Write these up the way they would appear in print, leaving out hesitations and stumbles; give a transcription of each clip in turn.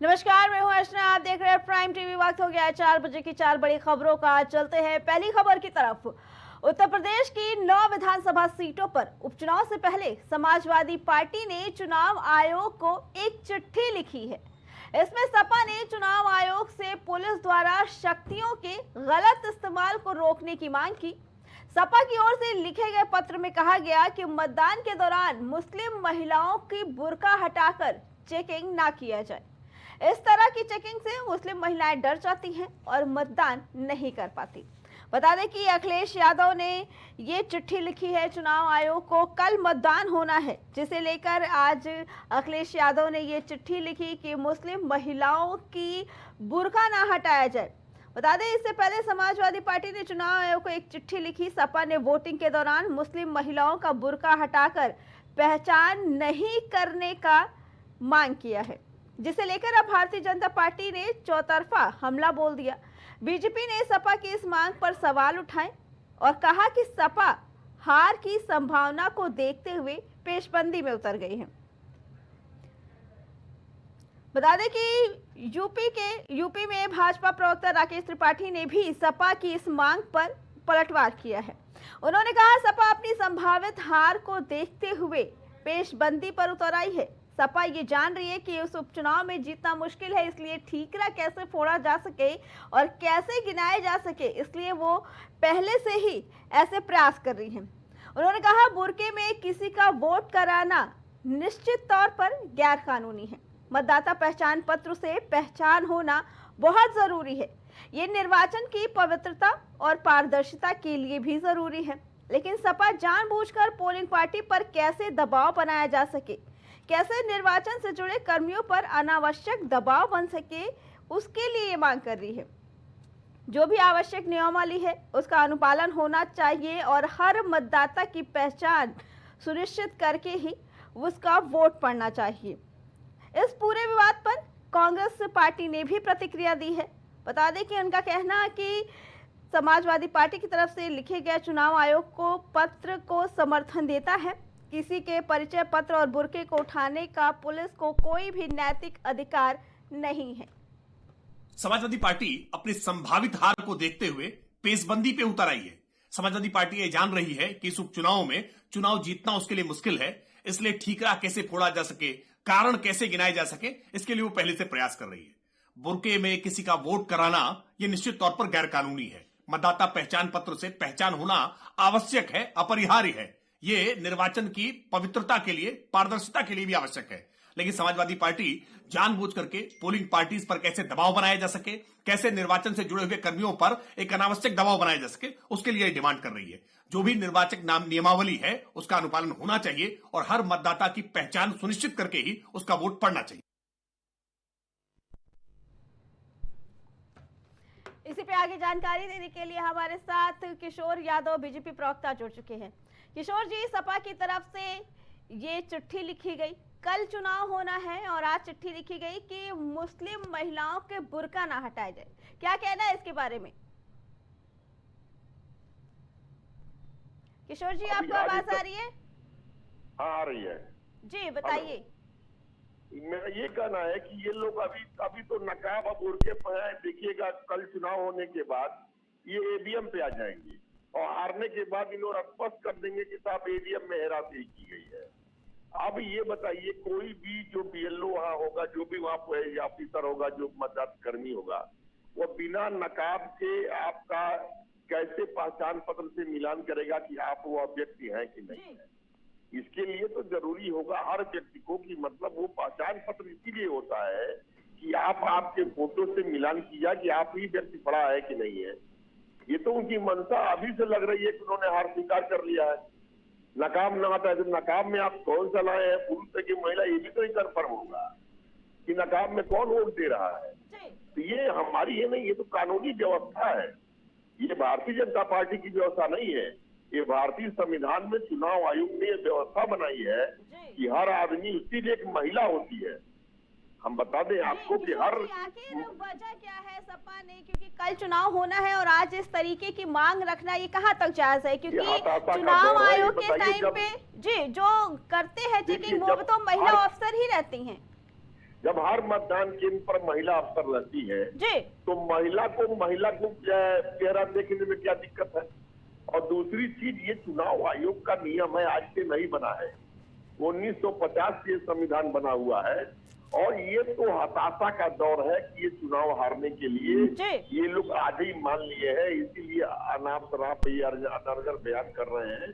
नमस्कार, मैं हूं अर्चना। आप देख रहे हैं प्राइम टीवी। वक्त हो गया है 4 बजे की 4 बड़ी खबरों का। चलते हैं पहली खबर की तरफ। उत्तर प्रदेश की 9 विधानसभा सीटों पर उपचुनाव से पहले समाजवादी पार्टी ने चुनाव आयोग को एक चिट्ठी लिखी है। इसमें सपा ने चुनाव आयोग से पुलिस द्वारा शक्तियों के गलत इस्तेमाल को रोकने की मांग की। सपा की ओर से लिखे गए पत्र में कहा गया कि मतदान के दौरान मुस्लिम महिलाओं की बुर्का हटाकर चेकिंग ना किया जाए। इस तरह की चेकिंग से मुस्लिम महिलाएं डर जाती हैं और मतदान नहीं कर पाती। बता दें कि अखिलेश यादव ने ये चिट्ठी लिखी है चुनाव आयोग को। कल मतदान होना है, जिसे लेकर आज अखिलेश यादव ने ये चिट्ठी लिखी कि मुस्लिम महिलाओं की बुर्का ना हटाया जाए। बता दें, इससे पहले समाजवादी पार्टी ने चुनाव आयोग को एक चिट्ठी लिखी। सपा ने वोटिंग के दौरान मुस्लिम महिलाओं का बुर्का हटाकर पहचान नहीं करने का मांग किया है, जिसे लेकर अब भारतीय जनता पार्टी ने चौतरफा हमला बोल दिया। बीजेपी ने सपा की इस मांग पर सवाल उठाए और कहा कि सपा हार की संभावना को देखते हुए पेशबंदी में उतर गई है। बता दें कि यूपी में भाजपा प्रवक्ता राकेश त्रिपाठी ने भी सपा की इस मांग पर पलटवार किया है। उन्होंने कहा, सपा अपनी संभावित हार को देखते हुए पेशबंदी पर उतर आई है। सपा ये जान रही है कि उस उपचुनाव में जीतना मुश्किल है, इसलिए ठीकरा कैसे फोड़ा जा सके और कैसे गिनाए जा सके, इसलिए वो पहले से ही ऐसे प्रयास कर रही है। उन्होंने कहा, बुर्के में किसी का वोट कराना निश्चित तौर पर गैर कानूनी है। मतदाता पहचान पत्र से पहचान होना बहुत जरूरी है। ये निर्वाचन की पवित्रता और पारदर्शिता के लिए भी जरूरी है। लेकिन सपा जानबूझकर पोलिंग पार्टी पर कैसे दबाव बनाया जा सके, कैसे निर्वाचन से जुड़े कर्मियों पर अनावश्यक दबाव बन सके, उसके लिए ये मांग कर रही है। जो भी आवश्यक नियमावली है उसका अनुपालन होना चाहिए और हर मतदाता की पहचान सुनिश्चित करके ही उसका वोट पड़ना चाहिए। इस पूरे विवाद पर कांग्रेस पार्टी ने भी प्रतिक्रिया दी है। बता दें कि उनका कहना है कि समाजवादी पार्टी की तरफ से लिखे गए चुनाव आयोग को पत्र को समर्थन देता है। किसी के परिचय पत्र और बुर्के को उठाने का पुलिस को कोई भी नैतिक अधिकार नहीं है। समाजवादी पार्टी अपनी संभावित हार को देखते हुए पेशबंदी पे उतर आई है। समाजवादी पार्टी ये जान रही है कि इस उपचुनाव में चुनाव जीतना उसके लिए मुश्किल है, इसलिए ठीकरा कैसे फोड़ा जा सके, कारण कैसे गिनाए जा सके, इसके लिए वो पहले से प्रयास कर रही है। बुर्के में किसी का वोट कराना यह निश्चित तौर पर गैर कानूनी है। मतदाता पहचान पत्र से पहचान होना आवश्यक है, अपरिहार्य है। ये निर्वाचन की पवित्रता के लिए, पारदर्शिता के लिए भी आवश्यक है। लेकिन समाजवादी पार्टी जानबूझ करके पोलिंग पार्टीज पर कैसे दबाव बनाया जा सके, कैसे निर्वाचन से जुड़े हुए कर्मियों पर एक अनावश्यक दबाव बनाया जा सके, उसके लिए डिमांड कर रही है। जो भी निर्वाचक नियमावली है उसका अनुपालन होना चाहिए और हर मतदाता की पहचान सुनिश्चित करके ही उसका वोट पड़ना चाहिए। इसी पे आगे जानकारी देने के लिए हमारे साथ किशोर यादव बीजेपी प्रवक्ता जुड़ चुके हैं। किशोर जी, सपा की तरफ से ये चिट्ठी लिखी गई, कल चुनाव होना है और आज चिट्ठी लिखी गई कि मुस्लिम महिलाओं के बुर्का ना हटाए जाए, क्या कहना है इसके बारे में? किशोर जी, आपको आवाज आ रही है? हाँ, आ रही है जी, बताइए। मेरा ये कहना है कि ये लोग अभी तो नकाब अब उड़ के है। देखिएगा, कल चुनाव होने के बाद ये ईवीएम पे आ जाएंगे और हारने के बाद इन लोग स्पष्ट कर देंगे कि साहब ईवीएम में हेराफेरी की गई है। अब ये बताइए, कोई भी जो बीएलओ वहाँ होगा, जो भी वहाँ ऑफिसर होगा, जो मतदाता कर्मी होगा, वो बिना नकाब के आपका कैसे पहचान पत्र से मिलान करेगा कि आप वो व्यक्ति हैं कि नहीं है? इसके लिए तो जरूरी होगा हर व्यक्ति को कि मतलब वो पहचान पत्र इसीलिए होता है कि आपके फोटो से मिलान किया कि आप ही व्यक्ति पड़ा है कि नहीं है। ये तो उनकी मंशा अभी से लग रही है कि उन्होंने हार स्वीकार कर लिया है। नकाब ना आता है तो नकाब में आप कौन सा लाए हैं, पुरुष है कि महिला, ये भी तो कंफर्म होगा कि नकाब में कौन वोट दे रहा है। तो ये हमारी ये नहीं, ये तो कानूनी व्यवस्था है। ये भारतीय जनता पार्टी की व्यवस्था नहीं है। ये भारतीय संविधान में चुनाव आयोग ने ये व्यवस्था बनाई है कि हर आदमी, उसकी भी एक महिला होती है। हम बता दें आपको कि हर आखिर वजह क्या है सपा ने, क्योंकि कल चुनाव होना है और आज इस तरीके की मांग रखना ये कहाँ तक जायज है? क्योंकि चुनाव आयोग के टाइम पे जी जो करते हैं चेकिंग वो तो महिला अफसर ही रहती हैं। जब हर मतदान केंद्र पर महिला अफसर रहती है जी तो महिला को चेहरा देखने में क्या दिक्कत है। और दूसरी चीज, ये चुनाव आयोग का नियम है, आज से नहीं बना है, 1950 से संविधान बना हुआ है। और ये तो हताशा का दौर है कि ये चुनाव हारने के लिए जी ये लोग आज ही मान लिए हैं, इसीलिए अनाप शनाप ये अनर्गल बयान कर रहे हैं।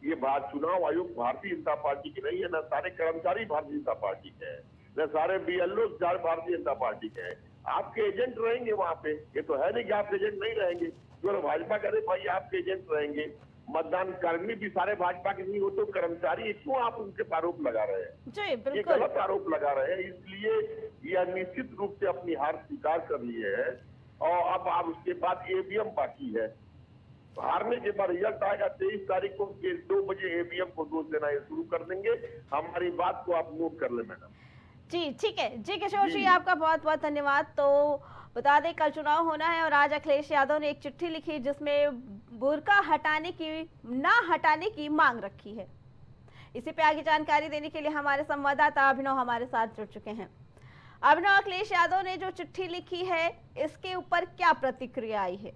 ये चुनाव आयोग भारतीय जनता पार्टी की नहीं है, न सारे कर्मचारी भारतीय जनता पार्टी के हैं, न सारे BLO भारतीय जनता पार्टी के हैं। आपके एजेंट रहेंगे वहां पे, ये तो है नहीं कि आप एजेंट नहीं रहेंगे। जो भाजपा करे भाई आपके एजेंट रहेंगे, मतदान कर्मी भी सारे भाजपा के नहीं हो तो कर्मचारी, क्यों आप उनके आरोप लगा रहे हैं? जी ये बिल्कुल गलत आरोप लगा रहे हैं। इसलिए यह निश्चित रूप से अपनी हार स्वीकार कर लिए है और अब आप उसके बाद EVM बाकी है। हारने के बाद रिजल्ट आएगा 23 तारीख को, 2 बजे EVM को दोष देना ये शुरू कर देंगे। हमारी बात को आप नोट कर ले मैडम। जी ठीक है जी किशोर जी, जी। आपका बहुत बहुत धन्यवाद। तो बता दें कल चुनाव होना है और आज अखिलेश यादव ने एक चिट्ठी लिखी जिसमें बुर्का ना हटाने की मांग रखी है। इसी पे आगे जानकारी देने के लिए हमारे संवाददाता अभिनव हमारे साथ जुड़ चुके हैं। अभिनव, अखिलेश यादव ने जो चिट्ठी लिखी है इसके ऊपर क्या प्रतिक्रिया आई है?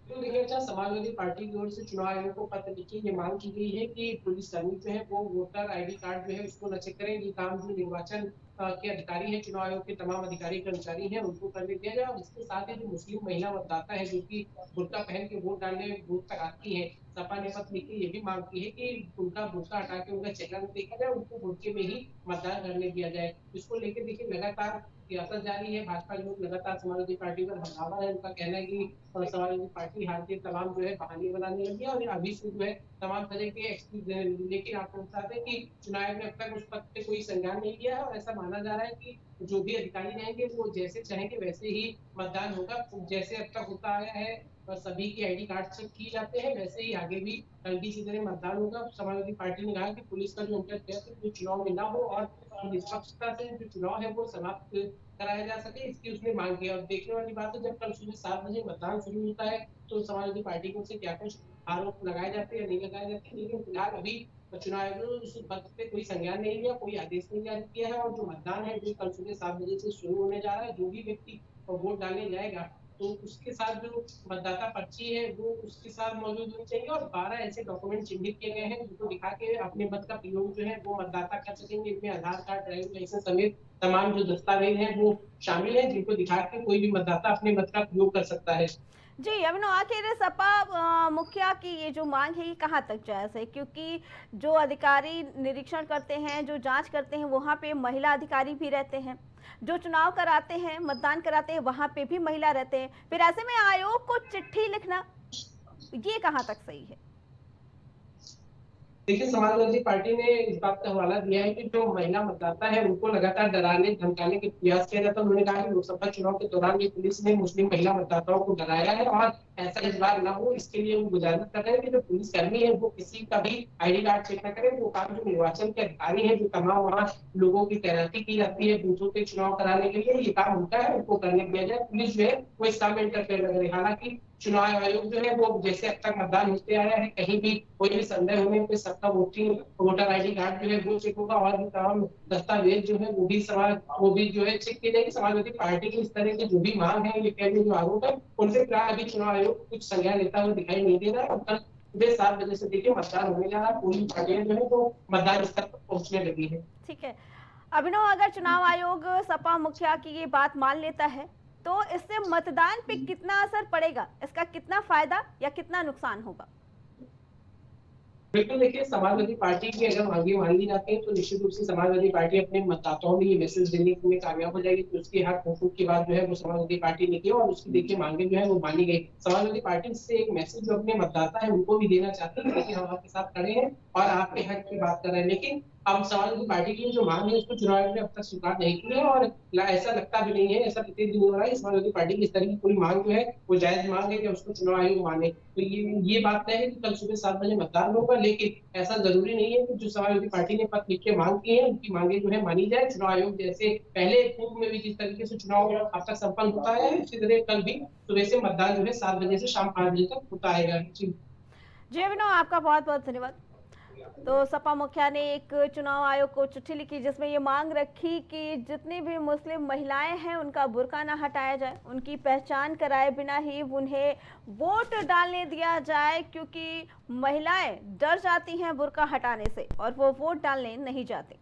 तो देखिए अच्छा, समाजवादी पार्टी की ओर से चुनाव आयोग को पत्र लिखी ये मांग की गई है कि पुलिसकर्मी जो है वो वोटर ID कार्ड जो है उसको न चेक करें। ये काम जो निर्वाचन के अधिकारी है, चुनाव आयोग के तमाम अधिकारी कर्मचारी हैं, उनको करने दिया जाए। और इसके साथ ही जो मुस्लिम महिला मतदाता है जो कि बुर्का पहन के वोट डालने में बूथ तक आती है, सपा ने पत्र लिख के ये भी मांग की है कि उनका बुर्का हटा के उनका चेहरा न देखा जाए, उनको बुर्के में ही मतदान करने दिया जाए। इसको लेकर देखिए लगातार सियासत जारी है। भाजपा के लोग लगातार समाजवादी पार्टी पर हमलावर है। उनका कहना है कि समाजवादी पार्टी हार के तमाम जो है बहाने बनाने लगी है और अभी से जो है तमाम तरह के एक्सक्यूज देने लगी। लेकिन आपको बता दें कि चुनाव आयोग ने अब तक उस पद पे कोई संज्ञान नहीं लिया है और ऐसा माना जा रहा है कि जो भी अधिकारी रहेंगे वो जैसे चाहेंगे वैसे ही मतदान होगा। जैसे अब तक होता आया है और सभी की ID कार्ड चेक किए जाते हैं, वैसे ही आगे भी कल की तरह मतदान होगा। समाजवादी पार्टी ने कहा कि पुलिस का जो इंटरफेयर जो चुनाव में ना हो और निष्पक्षता से जो चुनाव है वो समाप्त कराया जा सके, इसकी उसने मांग की। और देखने वाली बात है जब कल सुबह 7 बजे मतदान शुरू होता है तो समाजवादी पार्टी की ओर से क्या कुछ आरोप लगाए जाते हैं या नहीं लगाए जाते, लेकिन फिलहाल अभी चुनाव आयोग ने उस बात पे कोई संज्ञान नहीं लिया, कोई आदेश नहीं जारी किया है। और जो मतदान है जो कल सुबह 7 बजे से शुरू होने जा रहा है, जो भी व्यक्ति वोट डालने जाएगा तो उसके साथ जो मतदाता पर्ची है वो उसके साथ मौजूद होनी चाहिए और 12 ऐसे डॉक्यूमेंट चिन्हित किए गए हैं जिनको दिखा के अपने मत का प्रयोग जो है वो मतदाता कर सकेंगे। इसमें आधार कार्ड, ड्राइविंग लाइसेंस समेत तमाम जो दस्तावेज हैं वो शामिल है जिनको दिखा के कोई भी मतदाता अपने मत का प्रयोग कर सकता है। जी अभिनव, आखिर सपा मुखिया की ये जो मांग है ये कहाँ तक जायज है? क्योंकि जो अधिकारी निरीक्षण करते हैं, जो जांच करते हैं, वहाँ पे महिला अधिकारी भी रहते हैं, जो चुनाव कराते हैं, मतदान कराते हैं, वहाँ पे भी महिला रहते हैं। फिर ऐसे में आयोग को चिट्ठी लिखना ये कहाँ तक सही है? देखिए समाजवादी पार्टी ने इस बात का हवाला दिया है कि जो महिला मतदाता है उनको लगातार डराने धमकाने के प्रयास किया जाता है। उन्होंने कहा कि लोकसभा चुनाव के दौरान ये पुलिस ने मुस्लिम महिला मतदाताओं को डराया है और ऐसा इस बार ना हो, इसके लिए वो गुजारिश कर रहे हैं कि जो पुलिसकर्मी है वो किसी का भी ID कार्ड चेक न करें। वो काम जो निर्वाचन के अधिकारी है, जो तमाम वहाँ लोगों की तैनाती की जाती है बूथों पे चुनाव कराने के लिए, ये काम उनका है, उनको करने दिया जाए। पुलिस जो है वो इस काम में इंटरफेयर लग रही है। हालांकि चुनाव आयोग जो है वो जैसे अब तक मतदान होते आया है, कहीं भी कोई भी संदेह होने पे सबका वोटर ID कार्ड जो है वो चेक होगा और भी तमाम दस्तावेज जो है वो भी जो है चेक किए जाएंगे। समाजवादी पार्टी की इस तरह की जो भी मांग है, ये कहने जो आरोप है, उनसे फिलहाल अभी चुनाव आयोग कुछ संज्ञान लेता हुआ दिखाई नहीं दे रहा है। और कल सुबह 7 बजे से देखिए मतदान होने जा रहा है, पूरी पार्टियां जो है वो मतदान स्थल पर पहुंचने लगी है। ठीक है अभिनव, अगर चुनाव आयोग सपा मुखिया की ये बात मान लेता है तो इससे मतदान पे कितना असर पड़ेगा? इसका कितना फायदा या कितना नुकसान होगा? बिल्कुल देखिए, समाजवादी पार्टी की अगर मांगे मान ली जाती है तो निश्चित रूप से समाजवादी पार्टी अपने मतदाताओं में ये मैसेज देने में कामयाब हो जाएगी कि उसके हक हुकूक की बात जो है वो समाजवादी पार्टी ने की और उसकी देखिए मांगे जो है वो मानी गई। समाजवादी पार्टी से एक मैसेज जो अपने मतदाता है उनको भी देना चाहती है कि हम आपके साथ खड़े हैं और आपके हक की बात कर रहे हैं। लेकिन अब समाजवादी पार्टी की जो मांग है उसको चुनाव आयोग ने अब तक स्वीकार नहीं की है और ऐसा लगता भी नहीं है, ऐसा प्रतीत भी हो रहा है समाजवादी पार्टी की इस तरह की कोई मांग जो है वो जायज मांग है कि उसको चुनाव आयोग माने। तो ये बात तय है कि कल सुबह 7 बजे मतदान होगा, लेकिन ऐसा जरूरी नहीं है कि जो समाजवादी पार्टी ने पत्र लिख के मांग की है उनकी मांगे जो है मानी जाए। चुनाव आयोग जैसे पहले पूर्व में भी जिस तरीके से चुनाव अब तक संपन्न होता है, उसी तरह कल भी सुबह से मतदान जो है 7 बजे से शाम 5 बजे तक होता है। जी अभिनव, आपका बहुत बहुत धन्यवाद। तो सपा मुखिया ने एक चुनाव आयोग को चिट्ठी लिखी जिसमें ये मांग रखी कि जितनी भी मुस्लिम महिलाएं हैं उनका बुर्का ना हटाया जाए, उनकी पहचान कराए बिना ही उन्हें वोट डालने दिया जाए, क्योंकि महिलाएं डर जाती हैं बुर्का हटाने से और वो वोट डालने नहीं जाती।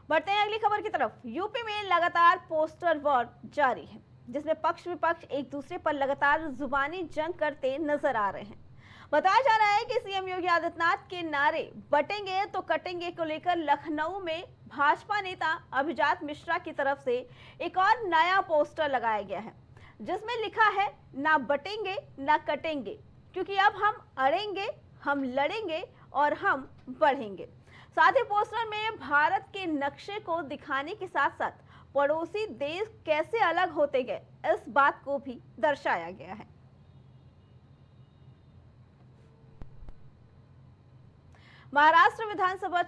बढ़ते हैं अगली खबर की तरफ। यूपी में लगातार पोस्टर वॉर जारी है जिसमें पक्ष विपक्ष एक दूसरे पर लगातार जुबानी जंग करते नजर आ रहे हैं। बताया जा रहा है कि सीएम योगी आदित्यनाथ के नारे बटेंगे तो कटेंगे को लेकर लखनऊ में भाजपा नेता अभिजात मिश्रा की तरफ से एक और नया पोस्टर लगाया गया है जिसमें लिखा है, ना बटेंगे ना कटेंगे, क्योंकि अब हम अड़ेंगे, हम लड़ेंगे और हम बढ़ेंगे। साथ ही पोस्टर में भारत के नक्शे को दिखाने के साथ साथ पड़ोसी देश कैसे अलग होते गए इस बात को भी दर्शाया गया है। महाराष्ट्र विधानसभा